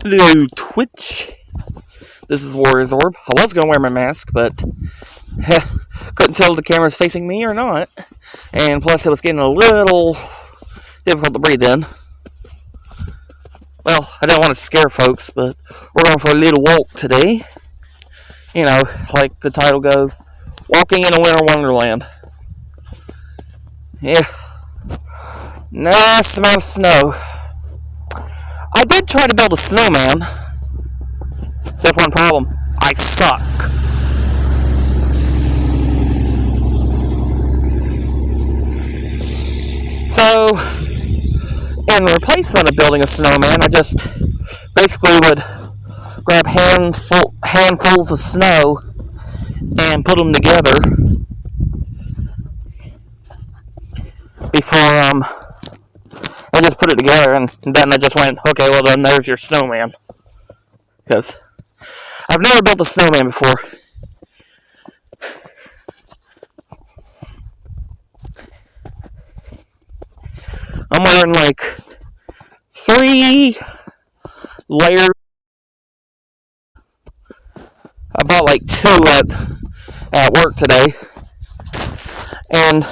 Hello, Twitch. This is Warrior's Orb. I was going to wear my mask, but couldn't tell if the camera's facing me or not. And plus, it was getting a little difficult to breathe in. Well, I didn't want to scare folks, but we're going for a little walk today. You know, like the title goes, walking in a winter wonderland. Yeah. Nice amount of snow. I did try to build a snowman. There's one problem. I suck. So, in replacement of building a snowman, I just basically would grab handfuls of snow and put them together before I just put it together, and then I just went, okay, well then there's your snowman. Because I've never built a snowman before. I'm wearing like 3 layers. I bought like 2 at work today. And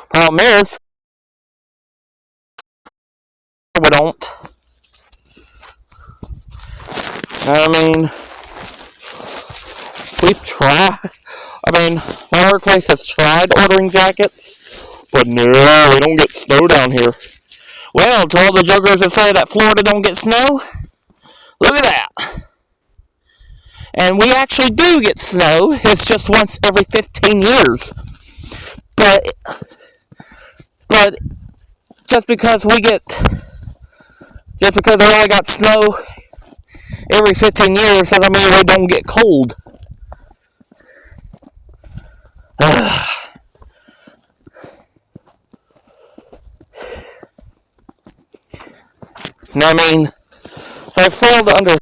problem is, we don't. I mean, we've tried. I mean, my workplace has tried ordering jackets, but no, we don't get snow down here. Well, to all the jokers that say that Florida don't get snow, look at that. And we actually do get snow. It's just once every 15 years. But just because we only got snow every 15 years doesn't mean we don't get cold. I mean, so I failed to understand.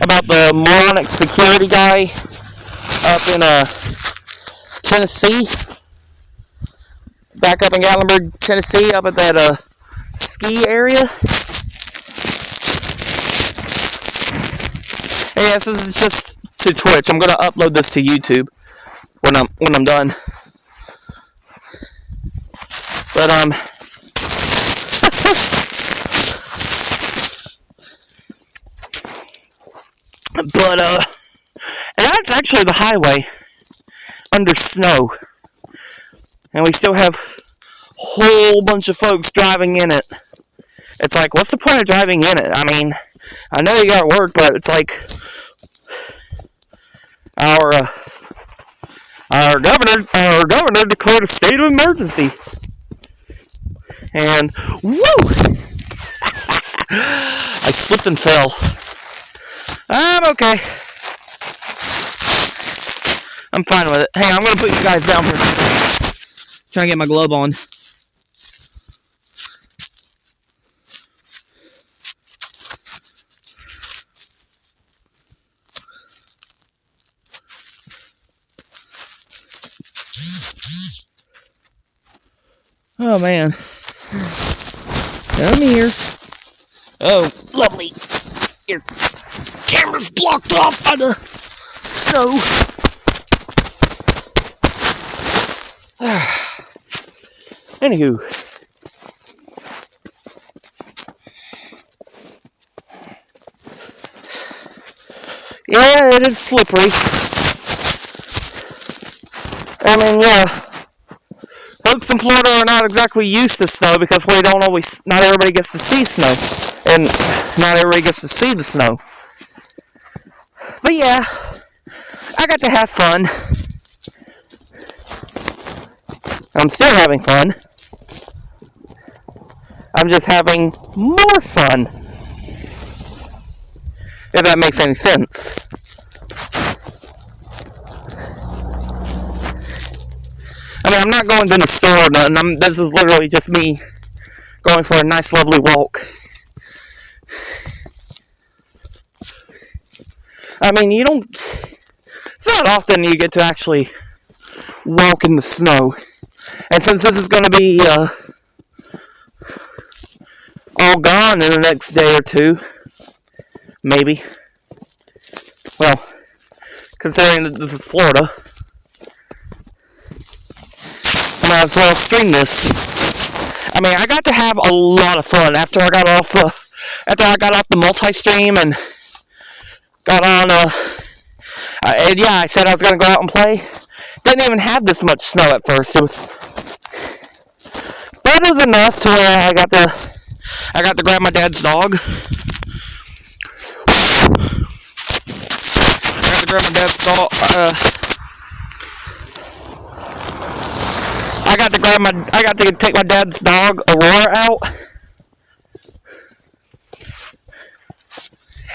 About the moronic security guy up in Tennessee, back up in Gatlinburg, Tennessee, up at that ski area. And yes, this is just to Twitch. I'm gonna upload this to YouTube when I'm done. But and that's actually the highway under snow. And we still have a whole bunch of folks driving in it. It's like, what's the point of driving in it? I mean, I know you gotta work, but it's like our governor declared a state of emergency. And woo! I slipped and fell. I'm okay. I'm fine with it. Hang on, I'm gonna put you guys down for a second. Trying to get my glove on. Oh man. Come here. Oh, lovely. Your camera's blocked off by the snow. Anywho. Yeah, it is slippery. I mean, yeah. Folks in Florida are not exactly used to snow because not everybody gets to see snow. And not everybody gets to see the snow. But yeah, I got to have fun. I'm still having fun. I'm just having more fun. If that makes any sense. I mean, I'm not going to the store or nothing. This is literally just me going for a nice, lovely walk. I mean, it's not often you get to actually walk in the snow. And since this is going to be all gone in the next day or two, maybe. Well, considering that this is Florida, I might as well stream this. I mean, I got to have a lot of fun after I got off the multi-stream and got on. I said I was gonna go out and play. Didn't even have this much snow at first. It was enough to where I got to grab my dad's dog. I got to take my dad's dog, Aurora, out.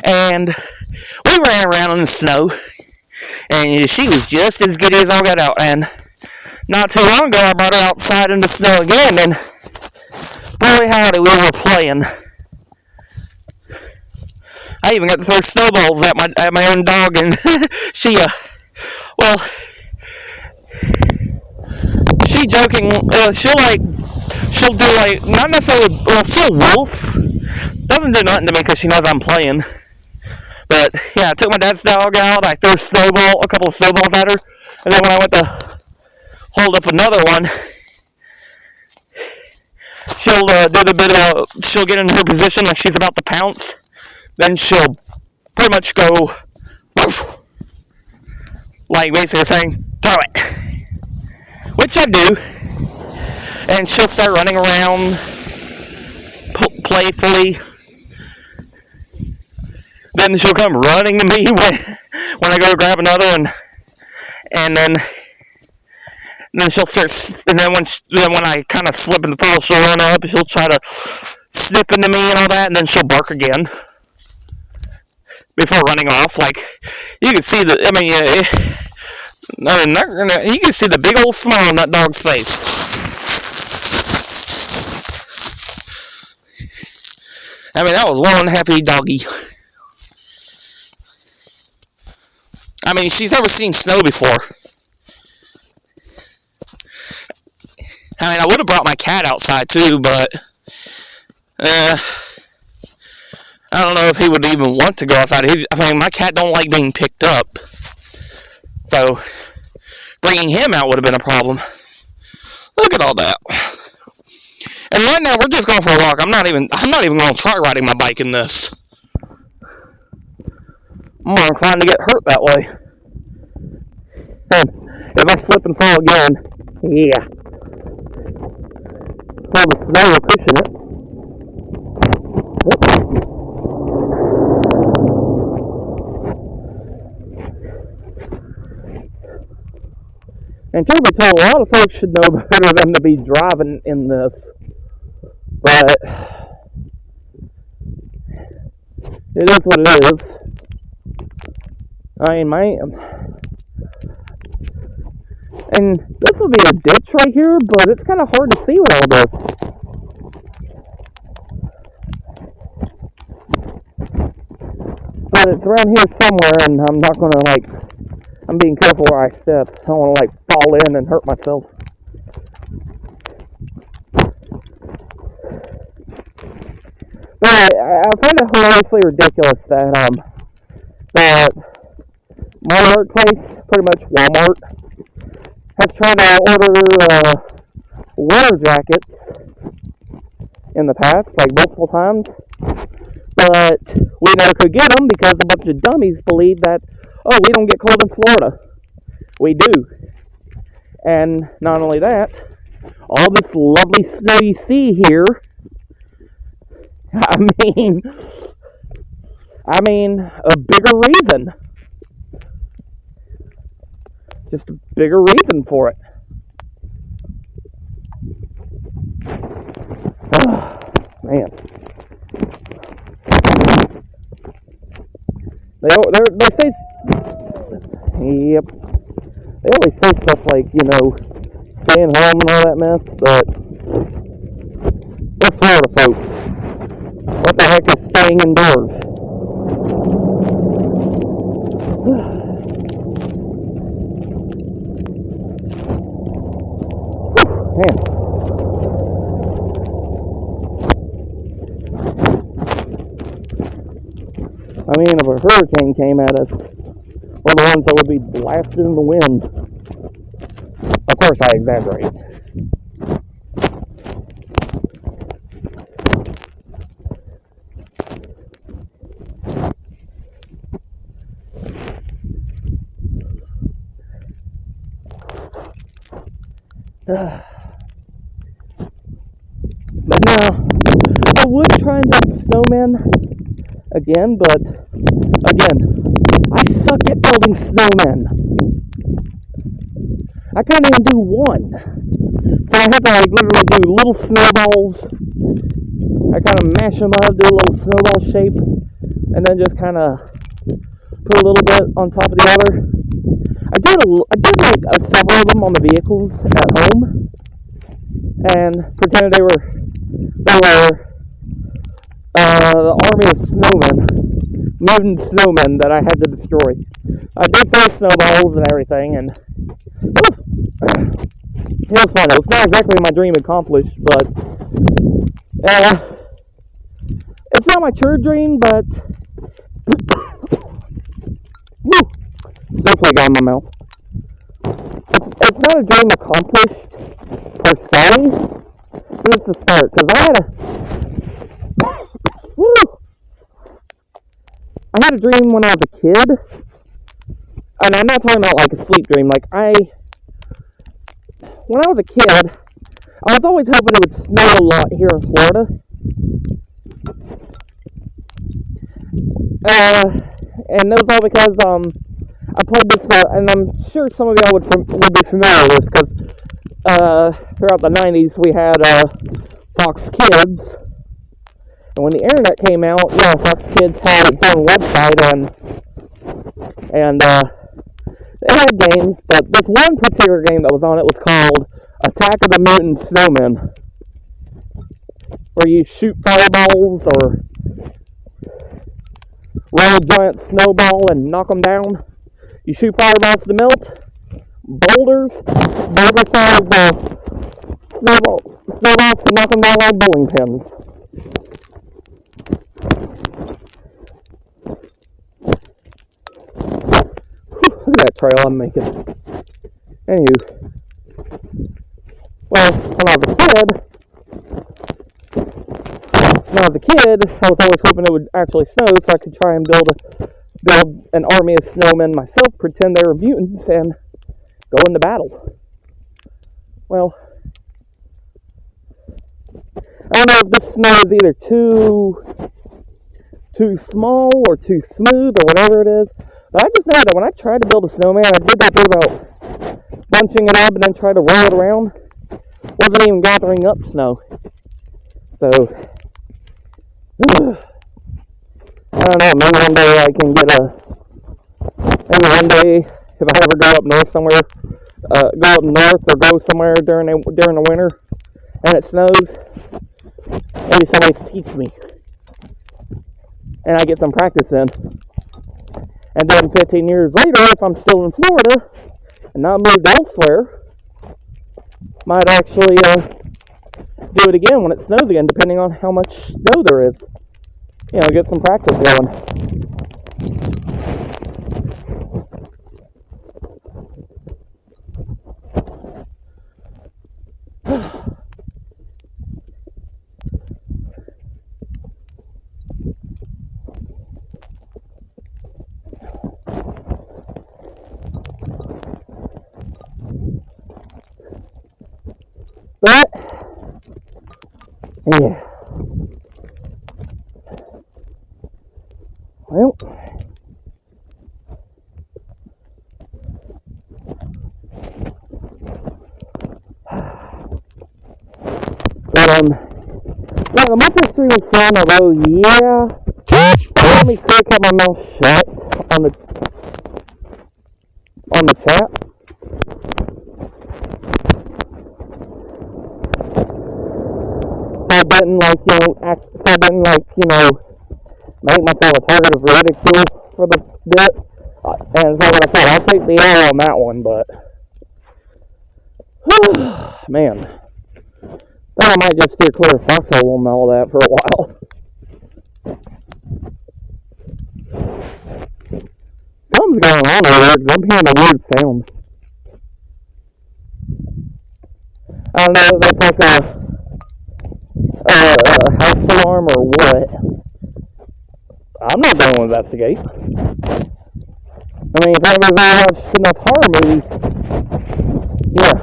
And we ran around in the snow. And she was just as good as all got out. And not too long ago, I brought her outside in the snow again. And boy, howdy, we were playing. I even got to throw snowballs at my own dog. And she joking, she'll do like, not necessarily, she'll wolf. Doesn't do nothing to me because she knows I'm playing. But yeah, I took my dad's dog out, I threw a couple of snowballs at her, and then when I went to hold up another one, she'll she'll get in her position like she's about to pounce, then she'll pretty much go, woof, like basically saying, throw it. Which I do, and she'll start running around playfully. Then she'll come running to me when I go to grab another one, and then she'll start. And then when I kind of slip and fall, she'll run up. She'll try to sniff into me and all that, and then she'll bark again before running off. Like you can see you can see the big old smile on that dog's face. I mean, that was one happy doggy. I mean, she's never seen snow before. I mean, I would have brought my cat outside too, but I don't know if he would even want to go outside. My cat don't like being picked up. So, bringing him out would have been a problem. Look at all that. And right now, we're just going for a walk. I'm not even going to try riding my bike in this. I'm more inclined to get hurt that way. And if I slip and fall again, yeah. All the snow is pushing it. Whoops. And truth be told, a lot of folks should know better than to be driving in this. But it is what it is. I mean, and this will be a ditch right here, but it's kind of hard to see with all this. But it's around here somewhere, and I'm not going to, I'm being careful where I step. I don't want to, fall in and hurt myself. But I find it hilariously ridiculous that my workplace, pretty much Walmart, has tried to order winter jackets in the past, multiple times, but we never could get them because a bunch of dummies believe that, we don't get cold in Florida. We do. And not only that, all this lovely snow you see here, I mean, a bigger reason. Just a bigger reason for it. Oh, man. They say, yep. They always say stuff like, staying home and all that mess, but if Florida folks. What the heck is staying indoors? Man. I mean, if a hurricane came at us, we're the ones that would be blasted in the wind. Of course, I exaggerate. But no, I would try and build snowmen again, but again, I suck at building snowmen. I can't even do one. So I have to like literally do little snowballs. I kind of mash them up, do a little snowball shape, and then just kind of put a little bit on top of the other. I did like several of them on the vehicles at home, and pretended they were the army of snowmen, mutant snowmen that I had to destroy. I did throw snowballs and everything, and it was fun. It was not exactly my dream accomplished, but it's not my true dream, but snowflake got in my mouth. It's not a dream accomplished per se, but it's a start, because I had a dream when I was a kid, and I'm not talking about like a sleep dream. Like when I was a kid, I was always hoping it would snow a lot here in Florida. And that was all because I played this, and I'm sure some of y'all would be familiar with this, because throughout the 90s we had Fox Kids, and when the internet came out, Fox Kids had its own website, and it had games, but this one particular game that was on it was called Attack of the Mutant Snowmen, where you shoot fireballs or roll a giant snowball and knock them down. You shoot fireballs to melt boulders, size snowballs to knock them down like bowling pins. Look at that trail I'm making. Anywho, well, when I was a kid, I was always hoping it would actually snow so I could try and build an army of snowmen myself, pretend they were mutants, and go into battle. Well, I don't know if this snow is either too small or too smooth or whatever it is, but I just know that when I tried to build a snowman, I did that thing about bunching it up and then try to roll it around. Wasn't even gathering up snow. So, I don't know, maybe one day I can maybe one day, if I ever go up north somewhere, go up north or go somewhere during the winter, and it snows, maybe somebody can teach me, and I get some practice in, and then 15 years later, if I'm still in Florida, and not moved elsewhere, might actually, do it again when it snows again, depending on how much snow there is. Get some practice going. But, yeah. Well, but the month history was fun, although, yeah, let me quick have my mouth shut on the chat. So, I didn't make myself a target of ridicule for the bit. And so like I said, I'll take the L on that one, but man, then I might just steer clear of foxhole and all that for a while. Something's going on over there because I'm hearing a weird sound. I don't know if that's like a house alarm or what. I'm not going to investigate. I mean, if anybody's ever watched enough horror movies, yeah,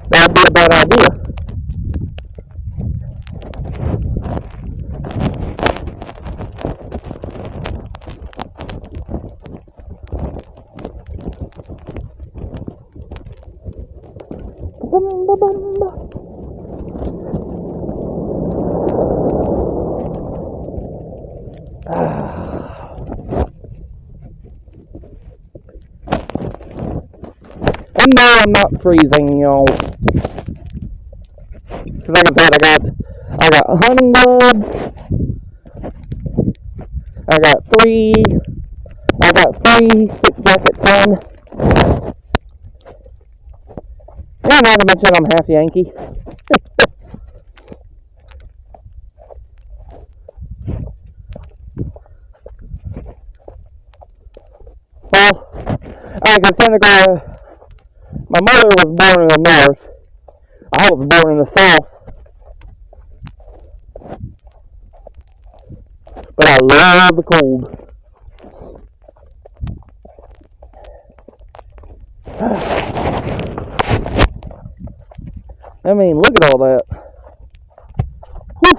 that'd be a bad idea. And no, I'm not freezing, y'all. Cause like I said, I got hunting gloves. I got three thick jackets on. And not to mention I'm half Yankee. Well, I consider my mother was born in the north. I was born in the south. But I love the cold. I mean, look at all that. Whew.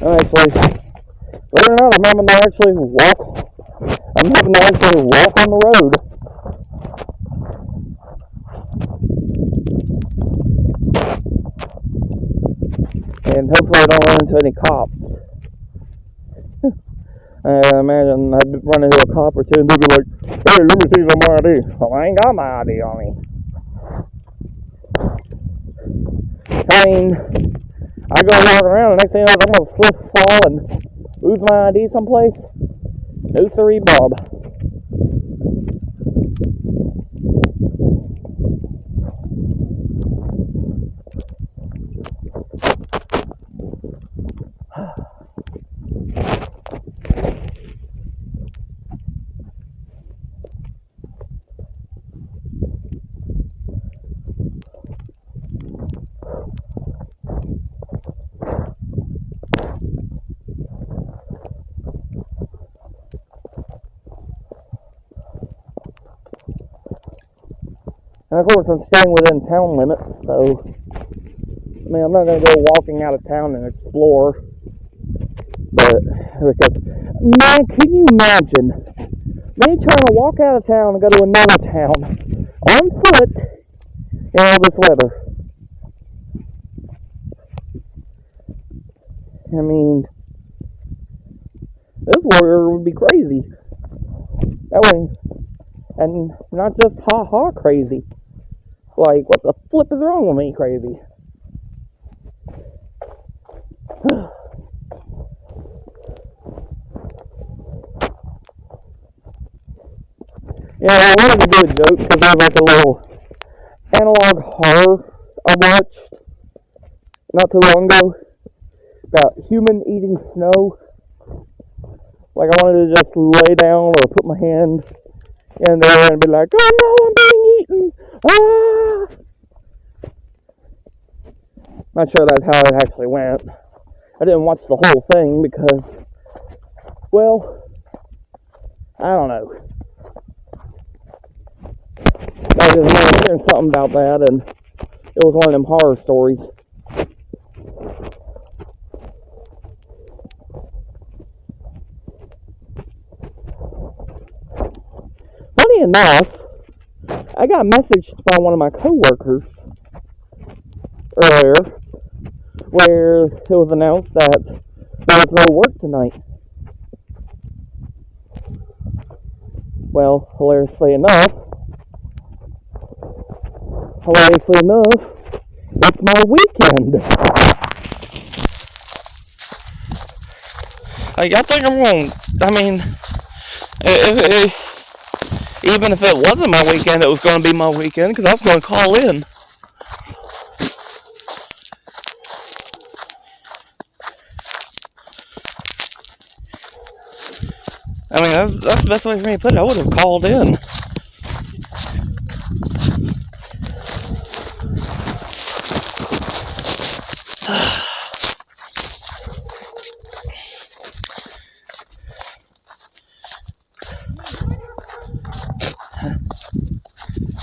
Actually, believe it or not, I'm having to actually walk on the road. And hopefully I don't run into any cops. I imagine I'd run into a cop or two and they'd be like, hey, let me see some ID. Well, I ain't got my ID on me. I mean, I go walking around, and next thing you know, I'm going to slip, fall, and lose my ID someplace. No siree, Bob. And of course, I'm staying within town limits, so, I mean, I'm not going to go walking out of town and explore, but, because, man, can you imagine me trying to walk out of town and go to another town on foot in all this weather? I mean, this weather would be crazy. That way, and not just ha-ha crazy. Like, what the flip is wrong with me crazy? Yeah, I wanted to do a joke because there's like a little analog horror I watched not too long ago about human eating snow. Like, I wanted to just lay down or put my hand in there and be like, oh no, I'm being eaten! Ah! Not sure that's how it actually went. I didn't watch the whole thing because, well, I don't know. I just remember hearing something about that, and it was one of them horror stories. Funny enough, I got messaged by one of my coworkers earlier where it was announced that there was no work tonight. Well, hilariously enough, It's my weekend. Like, I think I'm going to, I mean, even if it wasn't my weekend, it was going to be my weekend because I was going to call in. I mean, that's the best way for me to put it. I would have called in.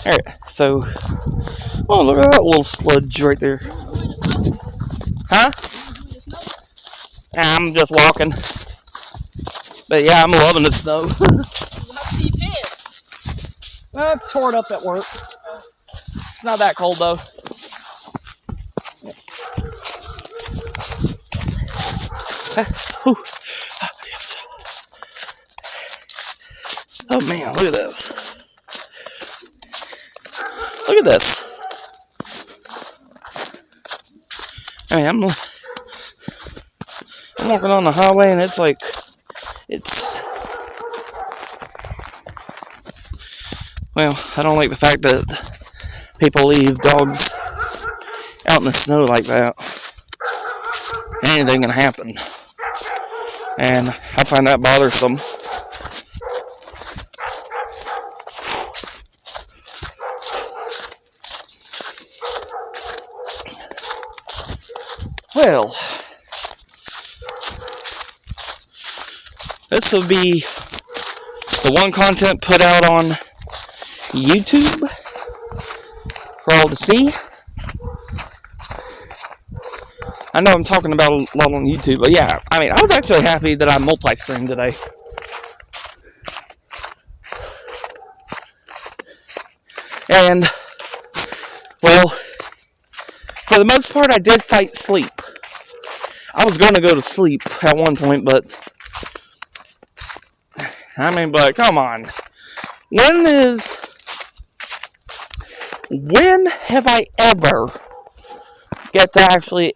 Alright, so, oh, look at that little sludge right there. Huh? I'm just walking. But yeah, I'm loving the snow. I tore it up at work. It's not that cold though. Oh man, look at this. Look at this. I mean, I'm walking on the highway and it's like, well, I don't like the fact that people leave dogs out in the snow like that. Anything can happen. And I find that bothersome. Well, this will be the one content put out on YouTube for all to see. I know I'm talking about a lot on YouTube, but yeah, I mean, I was actually happy that I multi-streamed today. And, well, for the most part, I did fight sleep. I was going to go to sleep at one point, but, I mean, but come on. When have I ever get to actually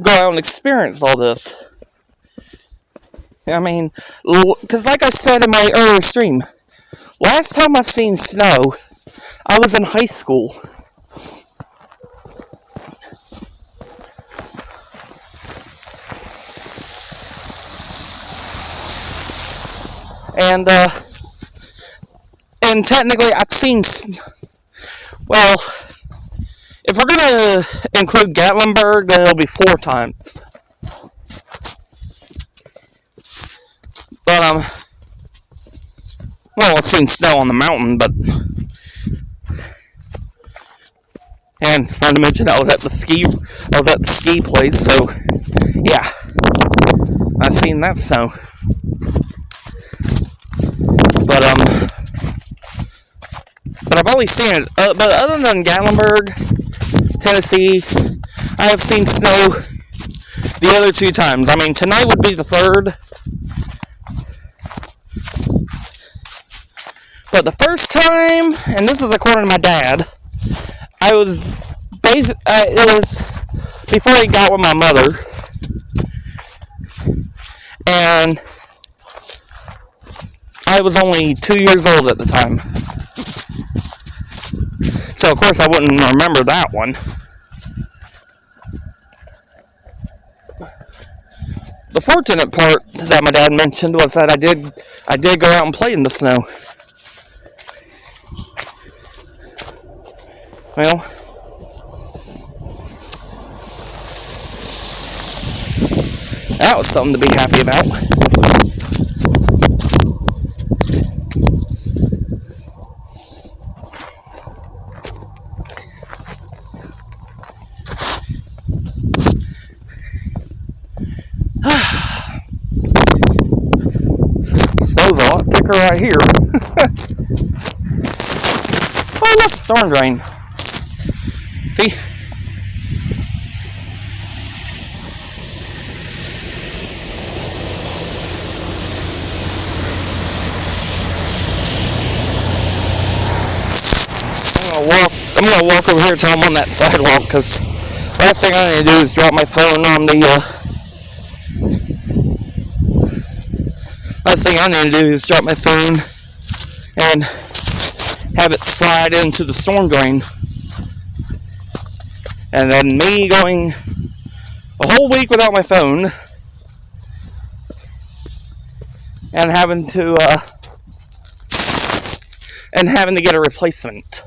go out and experience all this? I mean, because like I said in my earlier stream, last time I've seen snow, I was in high school. And technically I've seen, well, if we're going to include Gatlinburg, then it'll be 4 times. But, well, I've seen snow on the mountain, but, and not to mention I was at the ski place, so, yeah, I've seen that snow. But I've only seen it, but other than Gatlinburg, Tennessee, I have seen snow the other 2 times. I mean, tonight would be the 3rd. But the first time, and this is according to my dad, it was before he got with my mother. And I was only 2 years old at the time. So, of course, I wouldn't remember that one. The fortunate part that my dad mentioned was that I did go out and play in the snow. Well, that was something to be happy about. Snow's a lot thicker right here. Oh, look, storm drain. See? I'm gonna walk over here till I'm on that sidewalk, because last thing I need to do is drop my phone on the, last thing I need to do is drop my phone and have it slide into the storm drain. And then me going a whole week without my phone and having to get a replacement.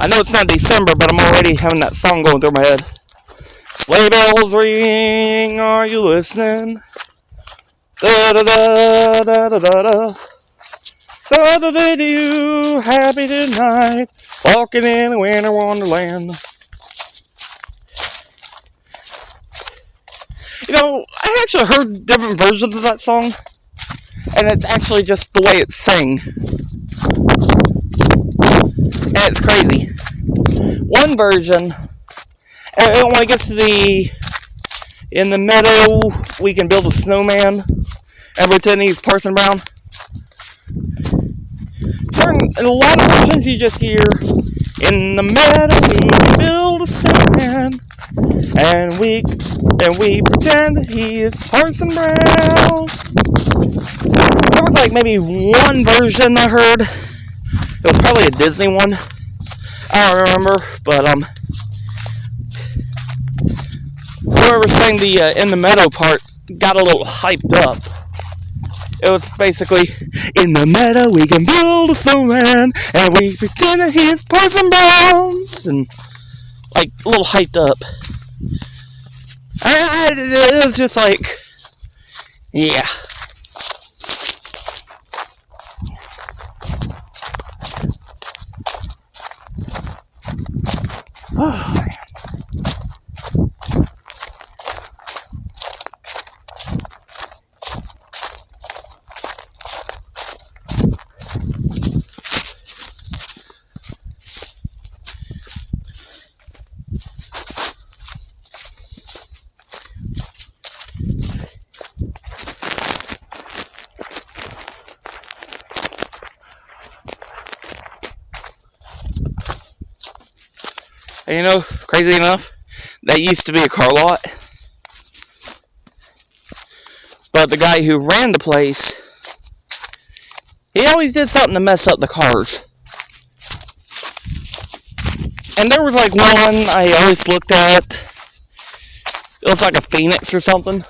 I know it's not December, but I'm already having that song going through my head. Sleigh bells ring, are you listening? Da da da da da da da. Da da da do, happy tonight, walking in a winter wonderland. You know, I actually heard different versions of that song, and it's actually just the way it's sang. And it's crazy. One version, when it gets to in the meadow, we can build a snowman and pretend he's Parson Brown. In a lot of versions, you just hear, in the meadow, we can build a snowman, and we pretend that he is Parson Brown. There was like maybe one version I heard. It was probably a Disney one. I don't remember, but whoever sang the in the meadow part got a little hyped up. It was basically, in the meadow we can build a snowman, and we pretend that he is Parson Brown, and like a little hyped up. It was just like, yeah. Oh, man. And you know, crazy enough, that used to be a car lot. But the guy who ran the place, he always did something to mess up the cars. And there was like one I always looked at. It was like a Phoenix or something.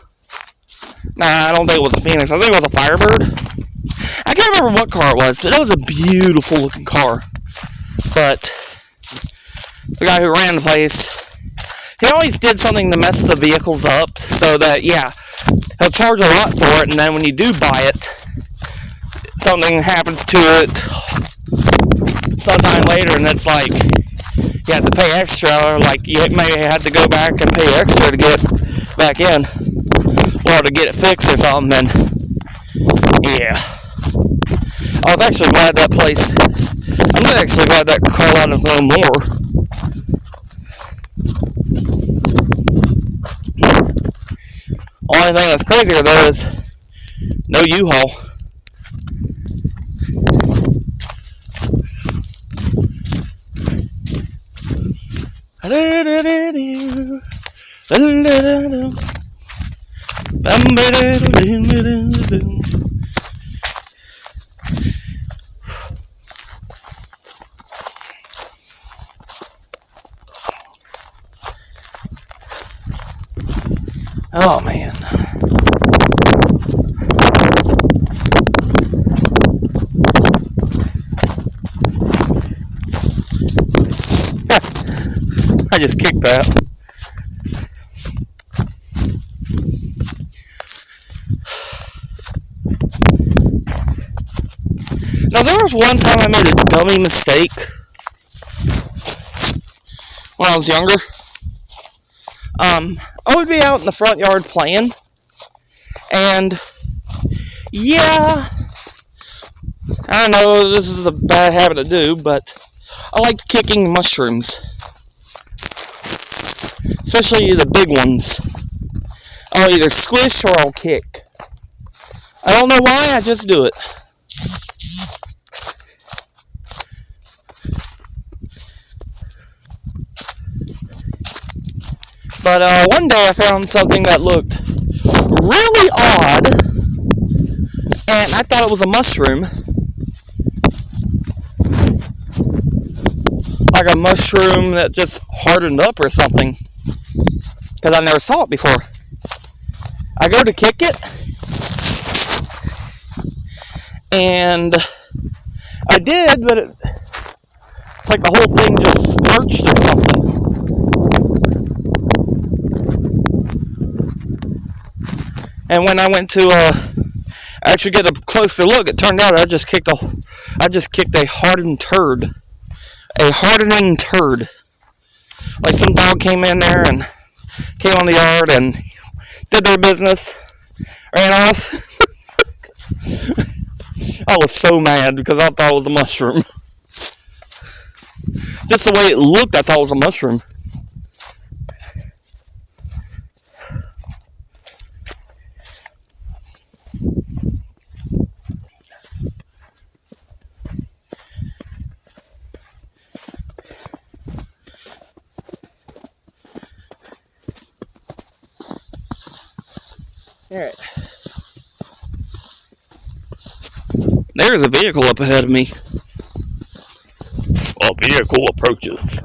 Nah, I don't think it was a Phoenix. I think it was a Firebird. I can't remember what car it was, but it was a beautiful looking car. But the guy who ran the place, he always did something to mess the vehicles up, so that, yeah, he'll charge a lot for it, and then when you do buy it, something happens to it sometime later, and it's like, you have to pay extra, or like, you may have to go back and pay extra to get back in, or to get it fixed or something, and, yeah. I was actually glad that place, I'm actually glad that car lot is no more. Only thing that's crazier though is no U-Haul. Oh man. I just kicked that. Now there was one time I made a dummy mistake when I was younger. I would be out in the front yard playing, and yeah, I know this is a bad habit to do, but I like kicking mushrooms, especially the big ones. I'll either squish or I'll kick. I don't know why, I just do it. But one day I found something that looked really odd, and I thought it was a mushroom. Like a mushroom that just hardened up or something, because I never saw it before. I go to kick it, and I did, but it's like the whole thing just scorched or something. And when I went to actually get a closer look, it turned out I just kicked a hardened turd. A hardening turd. Like some dog came in there and came on the yard and did their business, ran off. I was so mad because I thought it was a mushroom. Just the way it looked, I thought it was a mushroom. Alright. There's a vehicle up ahead of me. A vehicle approaches.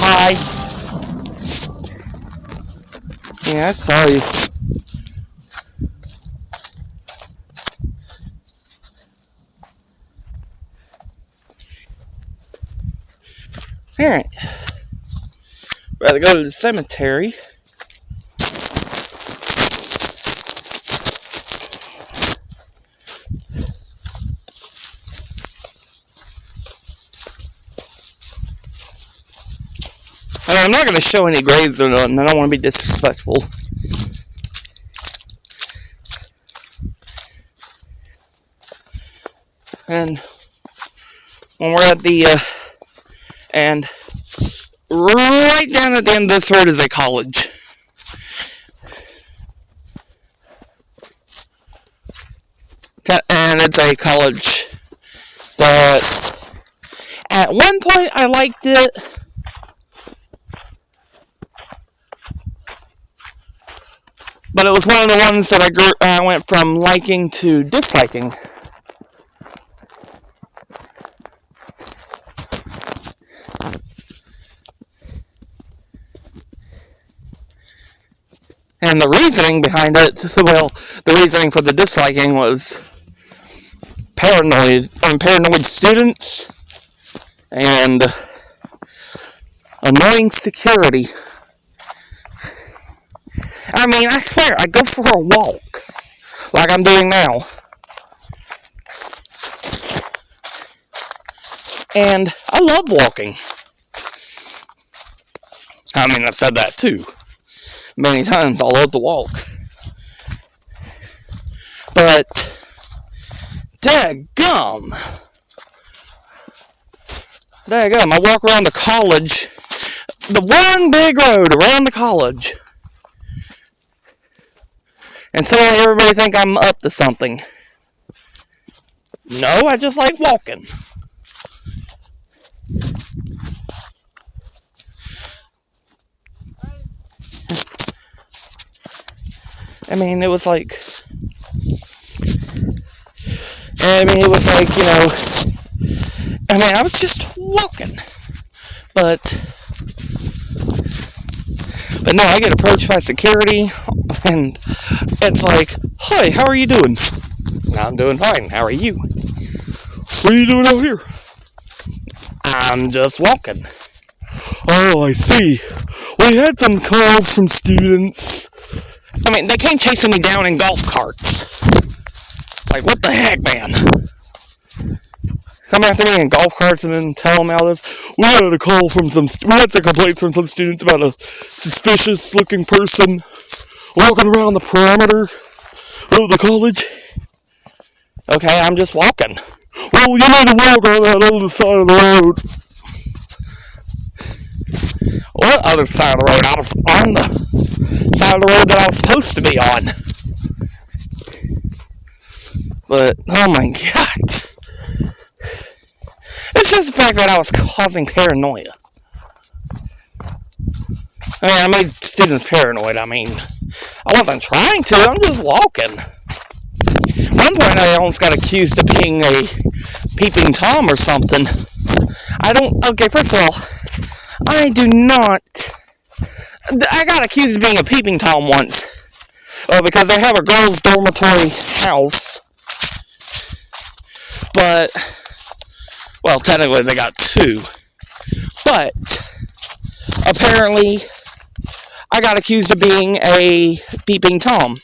Hi. Yeah, I saw you. Alright. Rather go to the cemetery. I'm not going to show any graves or nothing. I don't want to be disrespectful. And when we're at the and right down at the end of this road is a college. And it's a college that at one point I liked it. But it was one of the ones that I went from liking to disliking. And the reasoning behind it, well, the reasoning for the disliking was paranoid students and annoying security. I mean, I swear, I go for a walk, like I'm doing now. And I love walking. I mean, I've said that too. Many times, I love to walk. But, daggum, I walk around the college, the one big road around the college. And suddenly everybody think I'm up to something. No, I just like walking. I mean, it was like, I was just walking. But no, I get approached by security And it's like, hi, how are you doing? I'm doing fine. How are you? What are you doing out here? I'm just walking. Oh, I see. We had some calls from students. I mean, they came chasing me down in golf carts. Like, what the heck, man? Come after me in golf carts and then tell them all this. We had some complaints from some students about a suspicious-looking person walking around the perimeter of the college. Okay, I'm just walking. Well, you need to walk on that other side of the road. What other side of the road? I was on the side of the road that I was supposed to be on. But, oh my god. It's just the fact that I was causing paranoia. I mean, I made students paranoid. I mean, I wasn't trying to. I'm just walking. At one point, I almost got accused of being a peeping Tom or something. Okay, first of all, I got accused of being a peeping Tom once. Because I have a girls' dormitory house. But, well, technically they got two. But, apparently, I got accused of being a peeping Tom.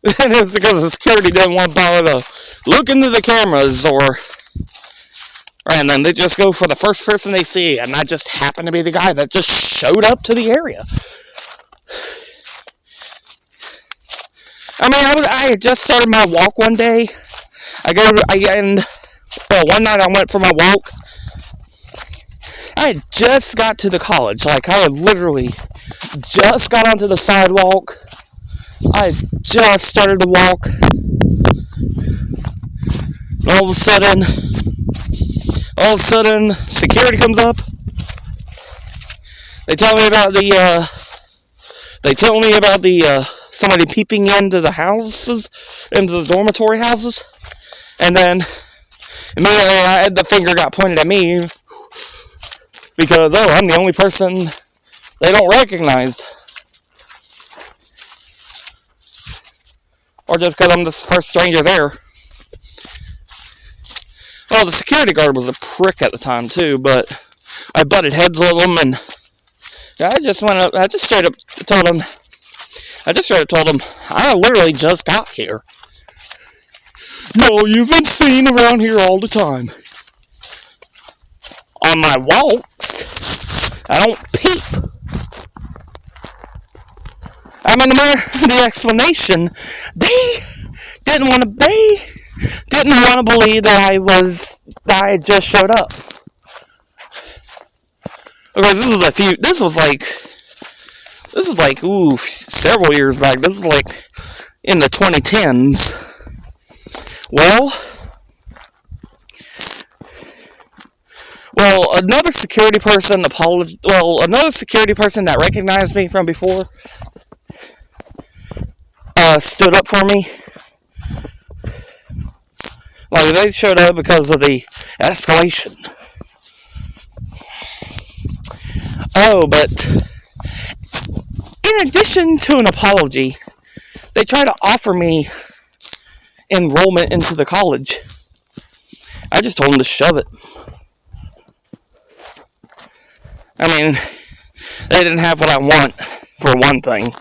And it was because the security didn't want to bother to look into the cameras and then they just go for the first person they see, and I just happened to be the guy that just showed up to the area. I mean, I had just started my walk one day. One night I went for my walk. I had just got to the college. Like, I had literally just got onto the sidewalk. I just started to walk. All of a sudden, security comes up. They tell me about somebody peeping into the houses, into the dormitory houses. And then, immediately, the finger got pointed at me. Because, I'm the only person they don't recognize. Or just because I'm the first stranger there. Well, the security guard was a prick at the time, too, but I butted heads with him, and I just straight up told him, I literally just got here. No, you've been seen around here all the time. On my walks, I don't peep. I mean, the explanation, they didn't want to believe that I had just showed up. Because this was like, several years back. This was like in the 2010s. Well, another security person that recognized me from before stood up for me. Like, they showed up because of the escalation. Oh, but in addition to an apology, they tried to offer me enrollment into the college. I just told them to shove it. I mean, they didn't have what I want, for one thing.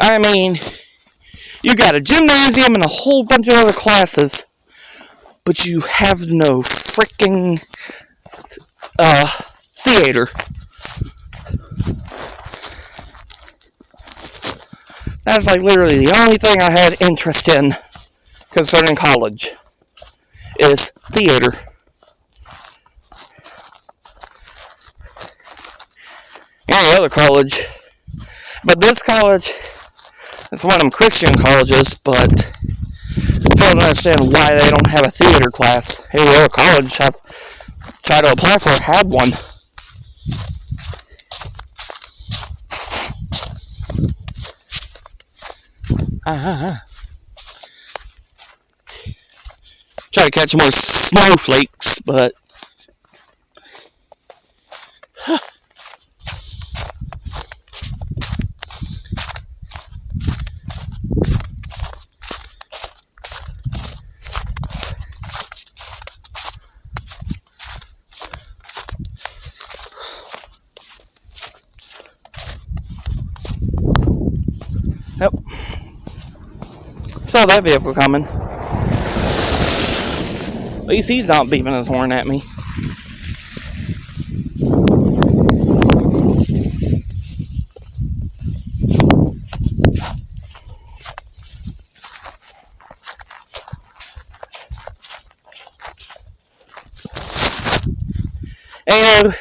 I mean, you got a gymnasium and a whole bunch of other classes, but you have no freaking theater. That's like literally the only thing I had interest in concerning college is theater. Any other college, but this college, it's one of them Christian colleges, but I don't understand why they don't have a theater class. Any other college I've tried to apply for had one. Try to catch more snowflakes, but Yep. Saw that vehicle coming. At least he's not beeping his horn at me. And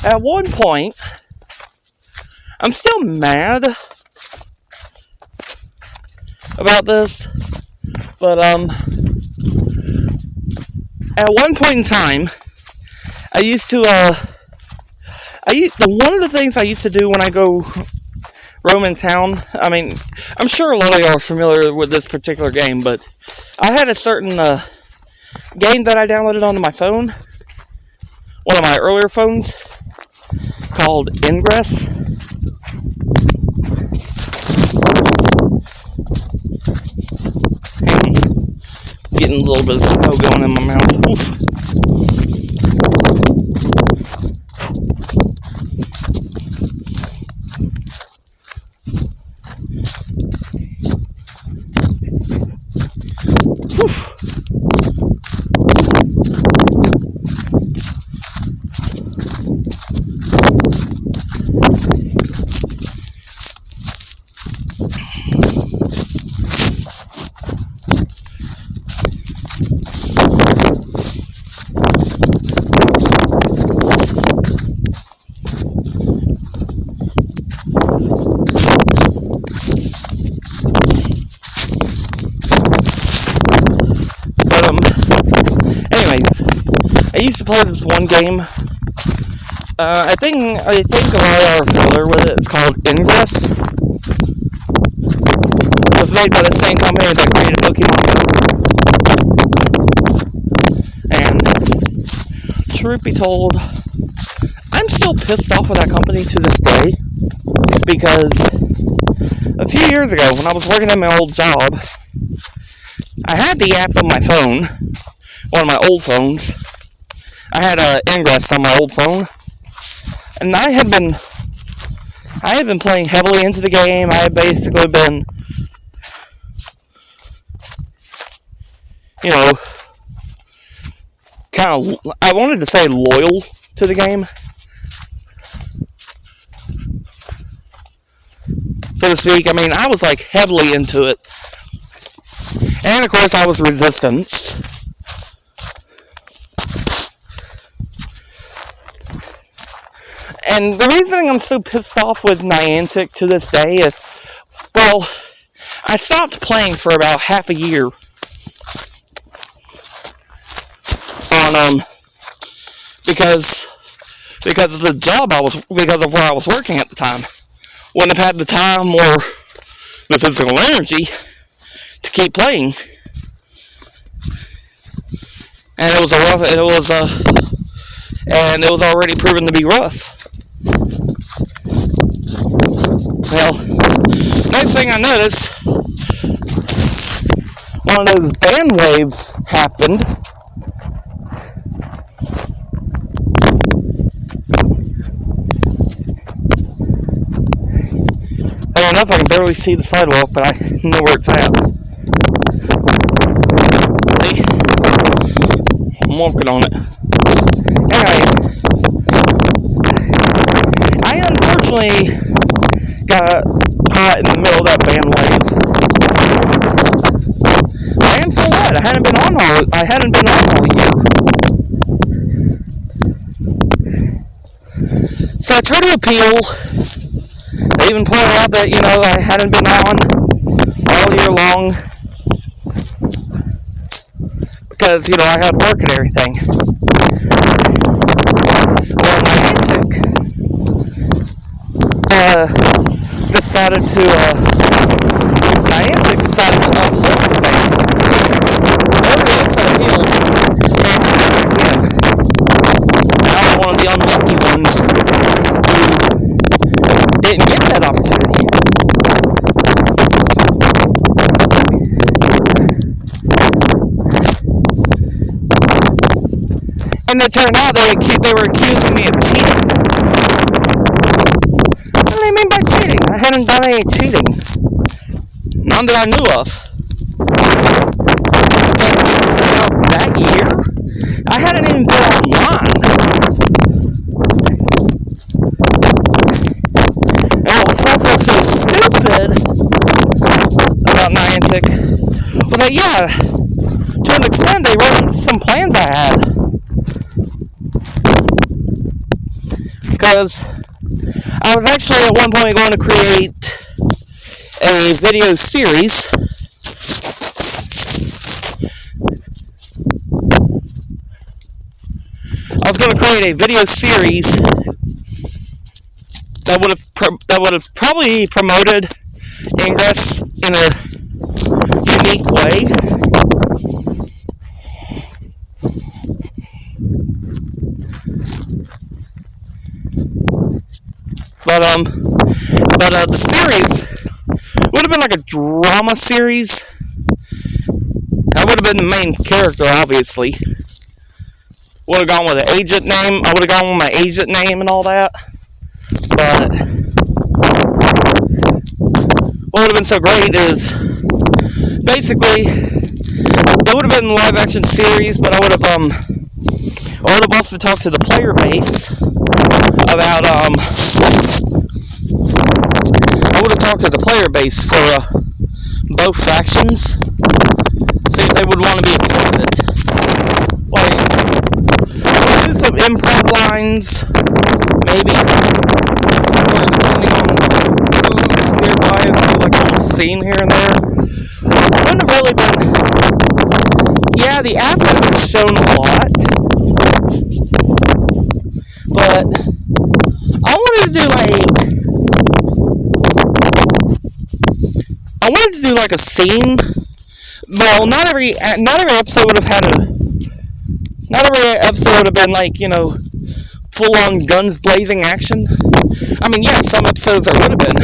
at one point, I'm still mad about this, but at one point in time, I used to one of the things I used to do when I go roaming town. I mean, I'm sure a lot of y'all are familiar with this particular game, but I had a certain game that I downloaded onto my phone, one of my earlier phones, called Ingress. Getting a little bit of snow going in my mouth. Oof. I used to play this one game. I think a lot of y'all are familiar with it. It's called Ingress. It was made by the same company that created Pokemon. And truth be told, I'm still pissed off with that company to this day, because a few years ago, when I was working at my old job, I had the app on my phone, one of my old phones. I had Ingress on my old phone, and I had been playing heavily into the game. I had basically been, kind of, I wanted to say loyal to the game, so to speak. I mean, I was like heavily into it, and of course I was Resistance. And the reason I'm so pissed off with Niantic to this day is, well, I stopped playing for about half a year on because of the job because of where I was working at the time. Wouldn't have had the time or the physical energy to keep playing, and it was already proven to be rough. Well, next thing I noticed, one of those band waves happened. I don't know if I can barely see the sidewalk, but I know where it's at. See? I'm walking on it. Anyways, I unfortunately got caught in the middle of that band wave. And so what? I hadn't been on all year. So I tried to appeal. They even pointed out that, I hadn't been on all year long because, I had work and everything. Well, Niantic decided to uphold the ban. Everybody else that appealed again. And I was one of the unlucky ones who didn't get that opportunity. And it turned out they were accusing me of cheating. What do they mean by cheating? I hadn't done any cheating. None that I knew of. About that year, I hadn't even been online. And what was also so stupid about Niantic was that, yeah, to an extent, they ruined some plans I had. Because I was actually at one point going to create a video series that would have probably promoted Ingress in a unique way. But the series would have been like a drama series. I would have been the main character, obviously. Would have gone with an agent name. I would have gone with my agent name and all that. But what would have been so great is basically it would have been a live action series, but I would have also talked to the player base about for both factions, see if they would want to be a part of it. Like, do some improv lines, maybe, like, depending on who's nearby, like a little scene here and there. Wouldn't have really been. Yeah, the app would have shown a lot, but I wanted to do like a scene. Well, not every episode would have had not every episode would have been like, you know, full on guns blazing action. I mean, yeah, some episodes there would have been.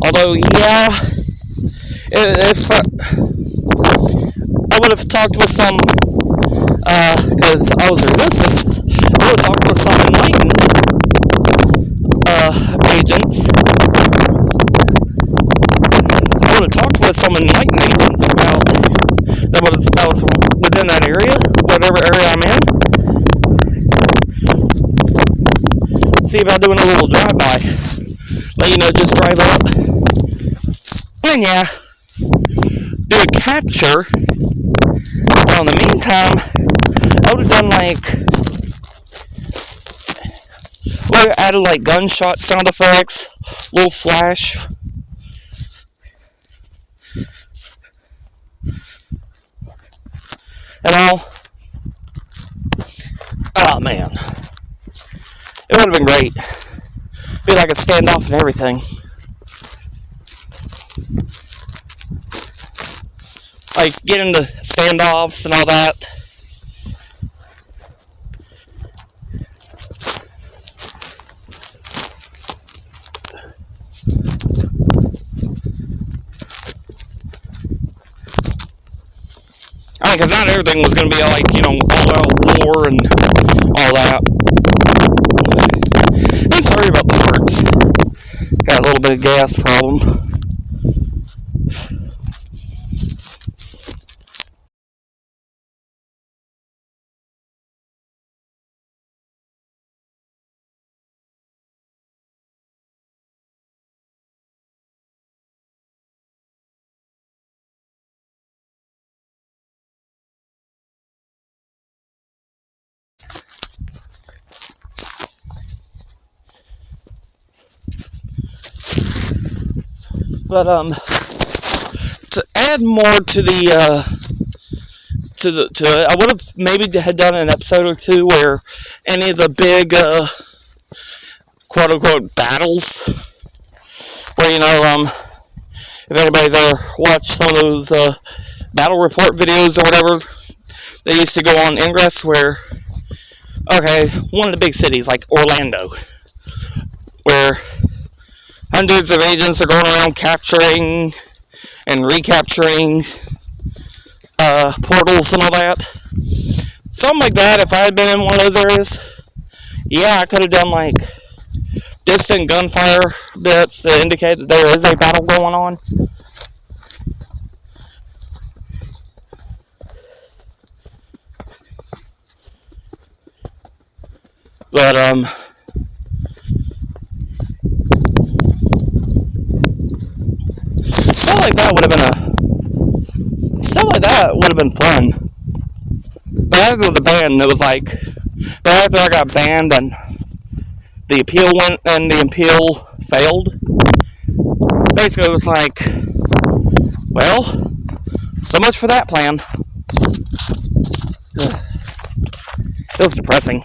Although, yeah, if I would have talked with some, because I was resistance, I would have talked with some enlightened agents. I would have talked with some enlightened agents about that was within that area, whatever area I'm in. See about doing a little drive-by. Let you know, just drive up. And yeah, do a capture. Well, in the meantime, I would have done added like gunshot sound effects, little flash. And all. Oh man, it would have been great. Be like a standoff and everything. Like get into standoffs and all that. I mean, because not everything was going to be like, you know, all out war and all that. And sorry about the farts. Got a little bit of gas problem. But to add more to I would have maybe had done an episode or two where any of the big quote unquote battles, where, you know, if anybody's ever watched some of those battle report videos or whatever, they used to go on Ingress where, okay, one of the big cities like Orlando, where hundreds of agents are going around capturing and recapturing portals and all that. Something like that, if I had been in one of those areas, yeah, I could have done like distant gunfire bits that indicate that there is a battle going on. But stuff like that would have been fun. But after the ban, it was like, but after I got banned and the appeal went and the appeal failed, basically it was like, well, so much for that plan. It was depressing.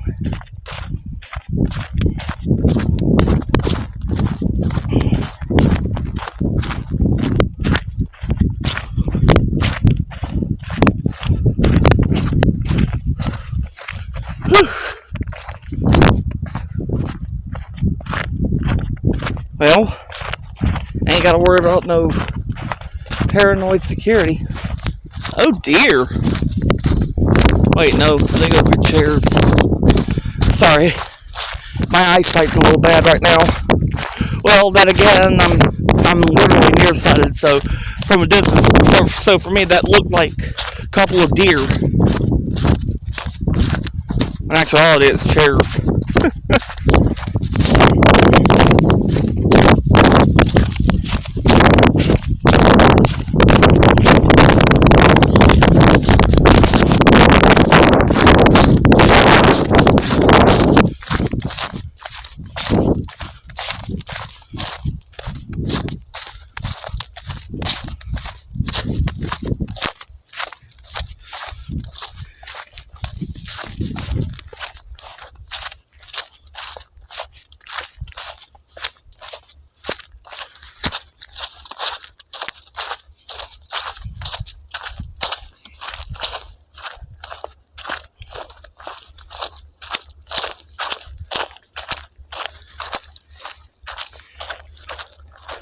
Well, I ain't gotta worry about no paranoid security. Oh dear. Wait, no, I think those are chairs. Sorry. My eyesight's a little bad right now. Well, then again, I'm literally nearsighted, so from a distance, so for me that looked like a couple of deer. In actuality, it's chairs.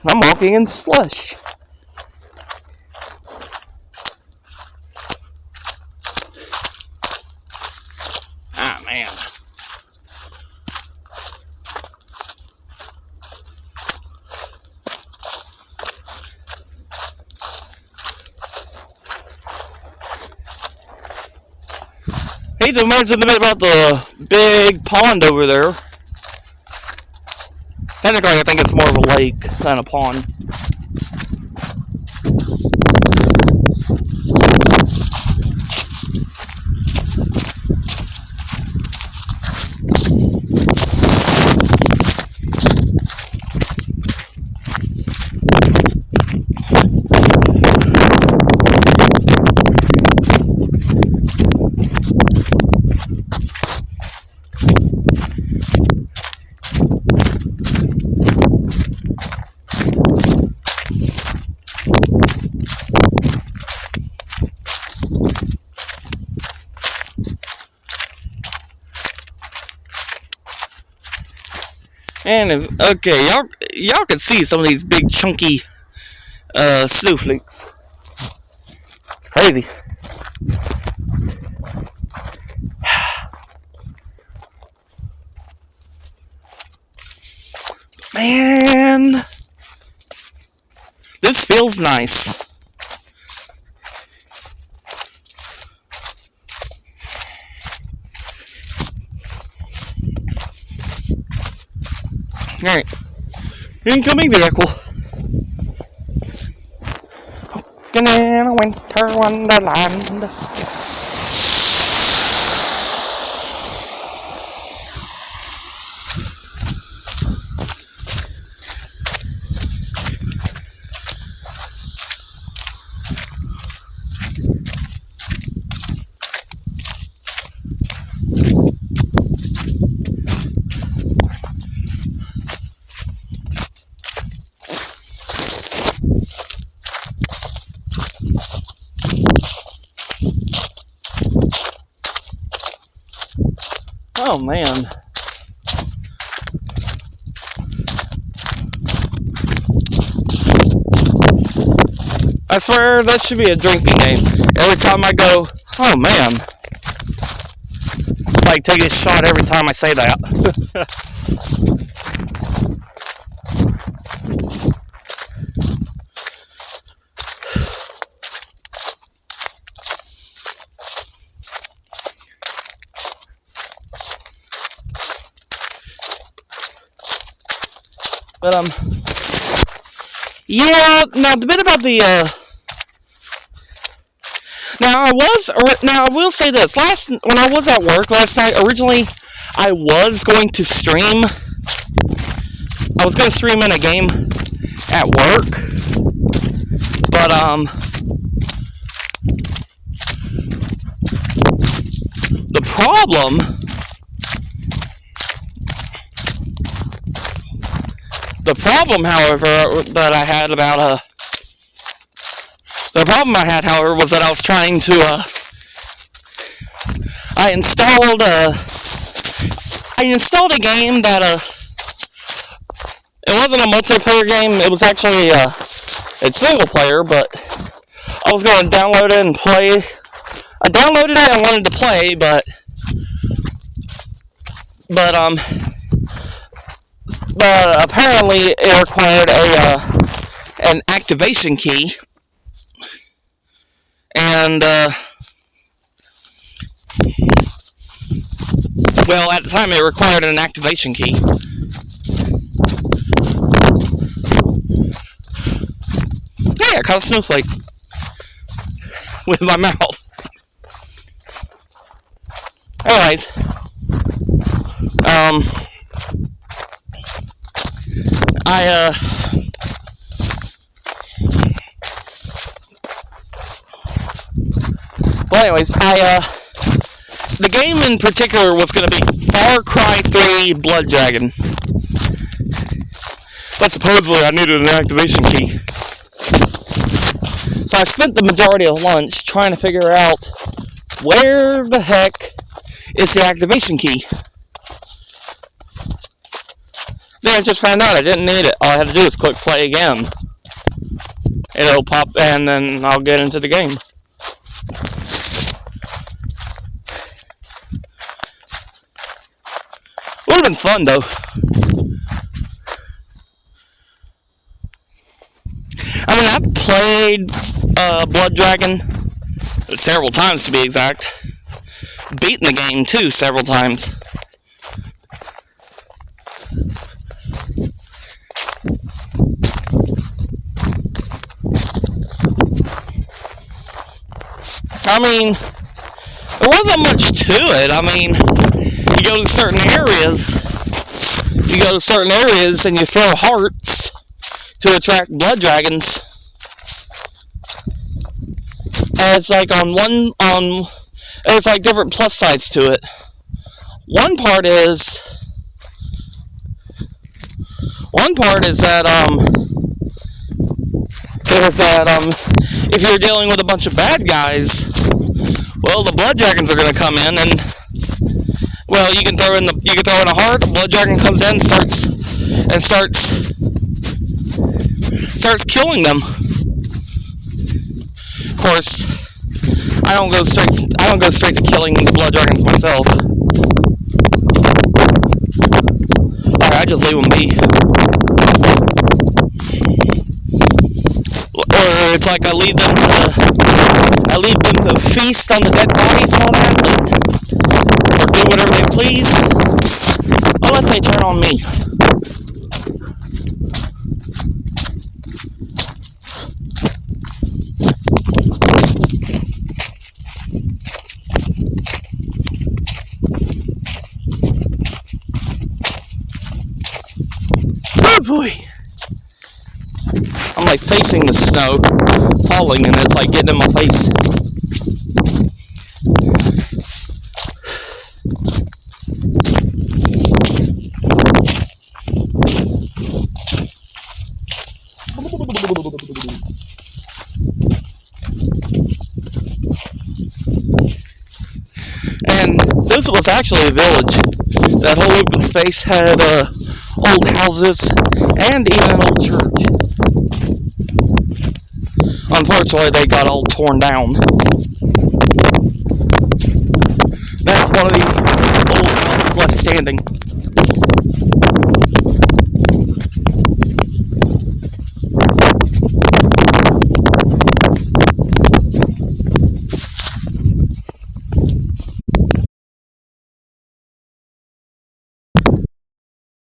I'm walking in slush. Ah, man. Hate to mention a bit about the big pond over there. Technically, I think it's more of a lake than a pond. And okay, y'all can see some of these big chunky snowflakes. It's crazy. Man, this feels nice. Alright. Incoming vehicle. Walking in a winter wonderland. Oh man. I swear that should be a drinking game. Every time I go, oh man. It's like taking a shot every time I say that. But yeah. Now the bit about the now I will say this. When I was at work last night, originally I was going to stream. I was going to stream in a game at work, but the problem however that I had about the problem I had, however, was that I was trying to I installed a game that it wasn't a multiplayer game. It was actually it's single player, but I was going to download it and play. I downloaded it and wanted to play, but apparently it required an activation key, and well, at the time it required an activation key. Hey, I caught a snowflake with my mouth. Anyways, the game in particular was going to be Far Cry 3 Blood Dragon. But supposedly I needed an activation key. So I spent the majority of lunch trying to figure out where the heck is the activation key. Then I just found out I didn't need it. All I had to do is click play again. And it'll pop, and then I'll get into the game. Would have been fun though. I mean, I've played Blood Dragon several times, to be exact. Beaten the game too several times. I mean, there wasn't much to it. I mean, you go to certain areas and you throw hearts to attract blood dragons. And it's like there's like different plus sides to it. One part is that if you're dealing with a bunch of bad guys, well, the blood dragons are going to come in, and well, you can throw in a heart. The blood dragon comes in, and starts killing them. Of course, I don't go straight to killing these blood dragons myself. I just leave them be. Or it's like I leave them to feast on the dead bodies and all that, or do whatever they please, unless they turn on me. Oh boy! I'm like facing the snow falling, and it's like getting in my face. And this was actually a village. That whole open space had old houses and even an old church. Unfortunately, they got all torn down. That's one of the old houses left standing.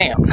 Damn.